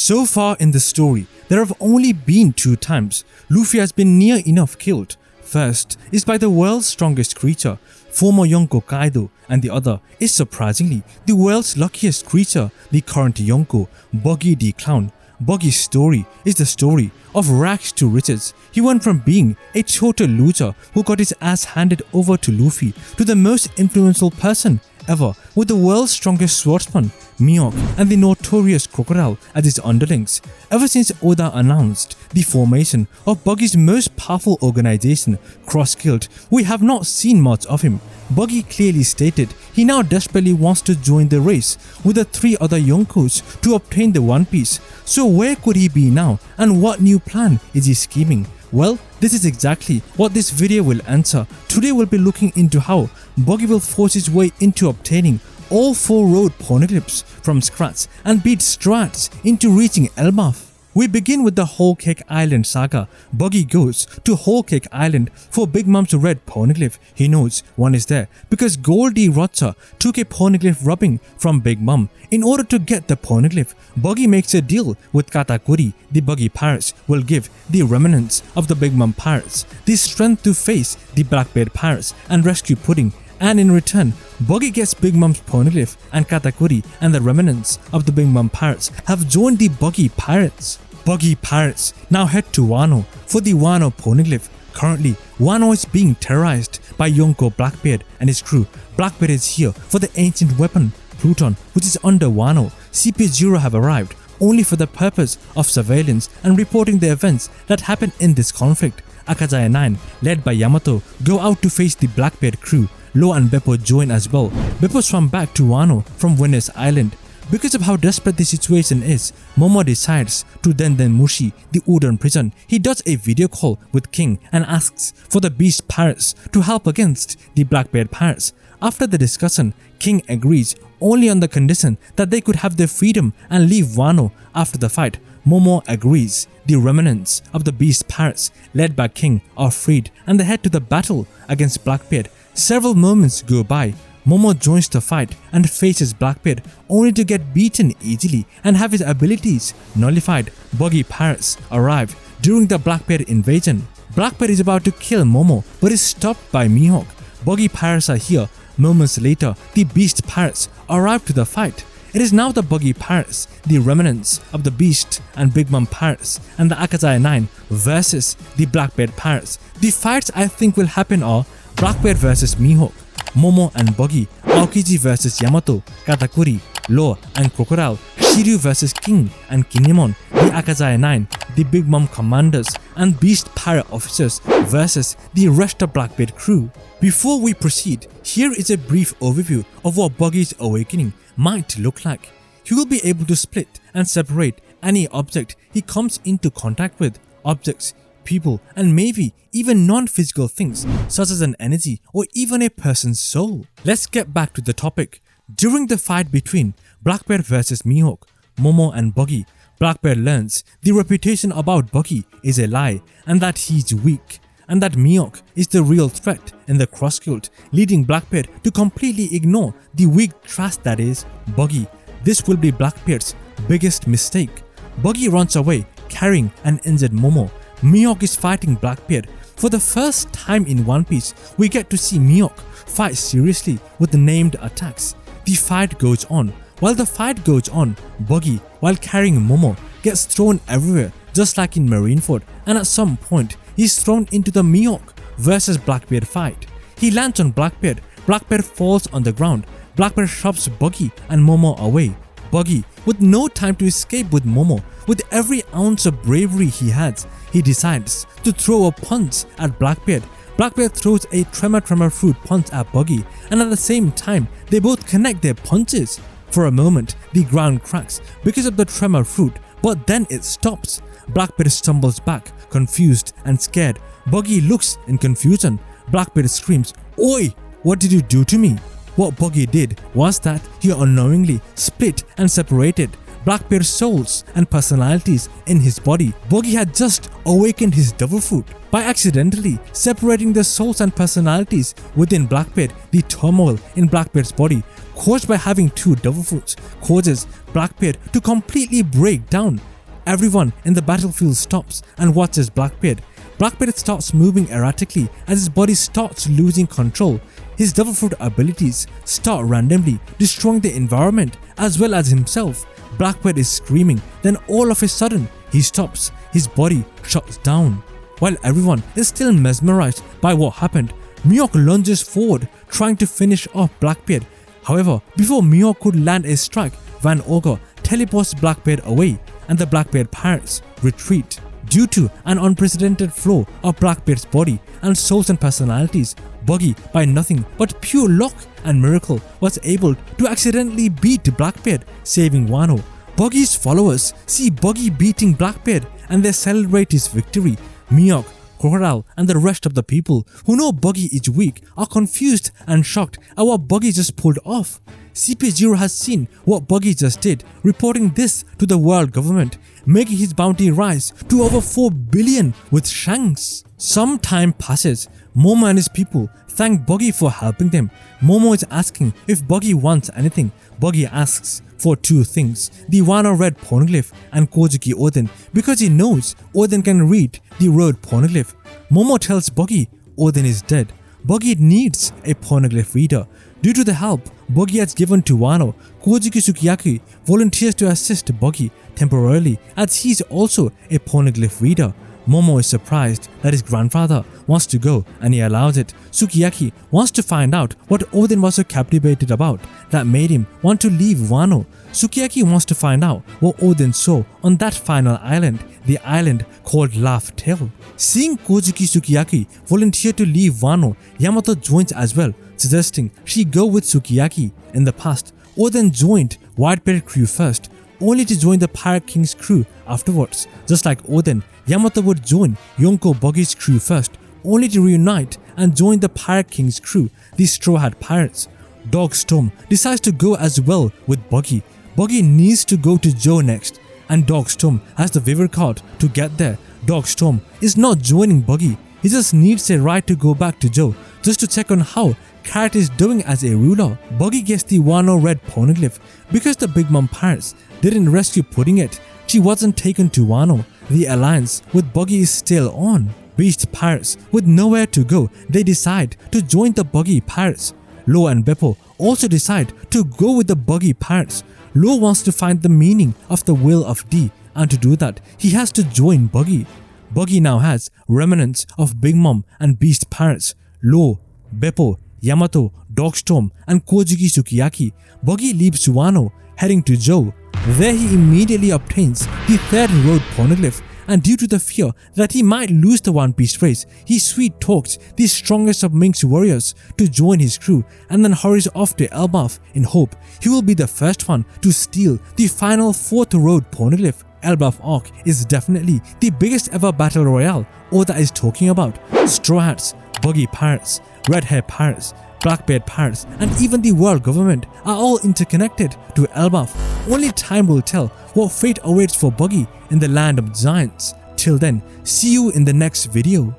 So far in the story, there have only been 2 times Luffy has been near enough killed. First is by the world's strongest creature, former Yonko Kaido, and the other is surprisingly the world's luckiest creature, the current Yonko, Buggy the Clown. Buggy's story is the story of rags to riches. He went from being a total loser who got his ass handed over to Luffy to the most influential person ever, with the world's strongest swordsman, Mihawk, and the notorious Crocodile as his underlings. Ever since Oda announced the formation of Buggy's most powerful organization, Cross Guild, we have not seen much of him. Buggy clearly stated he now desperately wants to join the race with the 3 other Yonkos to obtain the One Piece. So where could he be now, and what new plan is he scheming? Well, this is exactly what this video will answer. Today we'll be looking into how Buggy will force his way into obtaining all 4 road Poneglyphs from scratch and beat Strats into reaching Elbaf. We begin with the Whole Cake Island saga. Buggy goes to Whole Cake Island for Big Mom's red Poneglyph. He knows one is there because Goldie Roger took a Poneglyph rubbing from Big Mom. In order to get the Poneglyph, Buggy makes a deal with Katakuri. The Buggy Pirates will give the remnants of the Big Mom Pirates the strength to face the Blackbeard Pirates and rescue Pudding. And in return, Buggy gets Big Mom's Poneglyph, and Katakuri and the remnants of the Big Mom Pirates have joined the Buggy Pirates. Buggy Pirates now head to Wano for the Wano Poneglyph. Currently, Wano is being terrorized by Yonko Blackbeard and his crew. Blackbeard is here for the ancient weapon Pluton, which is under Wano. CP0 have arrived only for the purpose of surveillance and reporting the events that happen in this conflict. Akazaya 9, led by Yamato, go out to face the Blackbeard crew. Law and Beppo join as well. Beppo swam back to Wano from Venice Island. Because of how desperate the situation is, Momo decides to Denden Mushi, the Udon prison. He does a video call with King and asks for the Beast Pirates to help against the Blackbeard Pirates. After the discussion, King agrees only on the condition that they could have their freedom and leave Wano. After the fight, Momo agrees. The remnants of the Beast Pirates, led by King, are freed and they head to the battle against Blackbeard. Several moments go by. Momo joins the fight and faces Blackbeard only to get beaten easily and have his abilities nullified. Buggy Pirates arrive during the Blackbeard invasion. Blackbeard is about to kill Momo but is stopped by Mihawk. Buggy Pirates are here. Moments later, the Beast Pirates arrive to the fight. It is now the Buggy Pirates, the remnants of the Beast and Big Mom Pirates, and the Akazaya 9 versus the Blackbeard Pirates. The fights I think will happen are Blackbeard versus Mihawk, Momo and Buggy, Aokiji versus Yamato, Katakuri, Law and Crocodile, Shiryu versus King and Kinemon, the Akazaya 9, the Big Mom commanders and Beast Pirate officers versus the rest of Blackbeard crew. Before we proceed, here is a brief overview of what Buggy's awakening might look like. He will be able to split and separate any object he comes into contact with. Objects, people, and maybe even non-physical things such as an energy or even a person's soul. Let's get back to the topic. During the fight between Blackbeard versus Mihawk, Momo and Buggy, Blackbeard learns the reputation about Buggy is a lie and that he's weak, and that Mihawk is the real threat in the Cross Guild, leading Blackbeard to completely ignore the weak trash that is Buggy. This will be Blackbeard's biggest mistake. Buggy runs away carrying an injured Momo. Mihawk is fighting Blackbeard. For the first time in One Piece, we get to see Mihawk fight seriously with named attacks. The fight goes on. While the fight goes on, Buggy, while carrying Momo, gets thrown everywhere just like in Marineford, and at some point he's thrown into the Mihawk versus Blackbeard fight. He lands on Blackbeard. Blackbeard falls on the ground. Blackbeard shoves Buggy and Momo away. Buggy, with no time to escape with Momo, with every ounce of bravery he has, he decides to throw a punch at Blackbeard. Blackbeard throws a Tremor fruit punch at Buggy, and at the same time they both connect their punches. For a moment the ground cracks because of the Tremor fruit, but then it stops. Blackbeard stumbles back, confused and scared. Buggy looks in confusion. Blackbeard screams, "Oi, what did you do to me?" What Buggy did was that he unknowingly split and separated Blackbeard's souls and personalities in his body. Buggy had just awakened his devil fruit. By accidentally separating the souls and personalities within Blackbeard, the turmoil in Blackbeard's body caused by having 2 devil fruits causes Blackbeard to completely break down. Everyone in the battlefield stops and watches Blackbeard. Blackbeard starts moving erratically as his body starts losing control. His devil fruit abilities start randomly destroying the environment as well as himself. Blackbeard is screaming, then all of a sudden he stops. His body shuts down. While everyone is still mesmerized by what happened, Mihawk lunges forward trying to finish off Blackbeard. However, before Mihawk could land a strike, Van Ogre teleports Blackbeard away and the Blackbeard pirates retreat. Due to an unprecedented flow of Blackbeard's body and souls and personalities, Buggy, by nothing but pure luck and miracle, was able to accidentally beat Blackbeard, saving Wano. Buggy's followers see Buggy beating Blackbeard and they celebrate his victory. Mihawk, Crocodile and the rest of the people who know Buggy is weak are confused and shocked at what Buggy just pulled off. CP0 has seen what Buggy just did, reporting this to the world government, making his bounty rise to over 4 billion with Shanks. Some time passes. Momo and his people thank Buggy for helping them. Momo is asking if Buggy wants anything. Buggy asks for 2 things, the Wano Red Poneglyph and Kozuki Oden, because he knows Oden can read the Road Poneglyph. Momo tells Buggy Oden is dead. Buggy needs a Poneglyph reader. Due to the help Buggy has given to Wano, Kozuki Sukiyaki volunteers to assist Buggy temporarily as he is also a Poneglyph reader. Momo is surprised that his grandfather wants to go and he allows it. Sukiyaki wants to find out what Oden was so captivated about that made him want to leave Wano. Sukiyaki wants to find out what Oden saw on that final island, the island called Laugh Tale. Seeing Kozuki Sukiyaki volunteer to leave Wano, Yamato joins as well, suggesting she go with Sukiyaki. In the past, Oden joined Whitebeard crew first, only to join the Pirate King's crew afterwards. Just like Oden, Yamato would join Yonko Buggy's crew first, only to reunite and join the Pirate King's crew, the Straw Hat Pirates. Dogstorm decides to go as well with Buggy. Buggy needs to go to Joe next, and Dogstorm has the Vivid card to get there. Dogstorm is not joining Buggy, he just needs a ride to go back to Joe, just to check on how Carrot is doing as a ruler. Buggy gets the Wano Red Poneglyph because the Big Mom Pirates didn't rescue Pudding It. She wasn't taken to Wano. The alliance with Buggy is still on. Beast Pirates with nowhere to go, they decide to join the Buggy Pirates. Lo and Beppo also decide to go with the Buggy Pirates. Lo wants to find the meaning of the will of D, and to do that he has to join Buggy. Buggy now has remnants of Big Mom and Beast Pirates. Lo, Beppo, Yamato, Dogstorm and Kozuki Sukiyaki. Buggy leaves Wano, heading to Joe. There he immediately obtains the 3rd Road Poneglyph, and due to the fear that he might lose the One Piece race, he sweet talks the strongest of Mink's warriors to join his crew and then hurries off to Elbaf in hope he will be the first one to steal the final 4th Road Poneglyph. Elbaf Arc is definitely the biggest ever battle royale Oda is talking about. Straw Hats, Buggy Pirates, Red Hair Pirates, Blackbeard Pirates and even the world government are all interconnected to Elbaf. Only time will tell what fate awaits for Buggy in the land of giants. Till then, see you in the next video.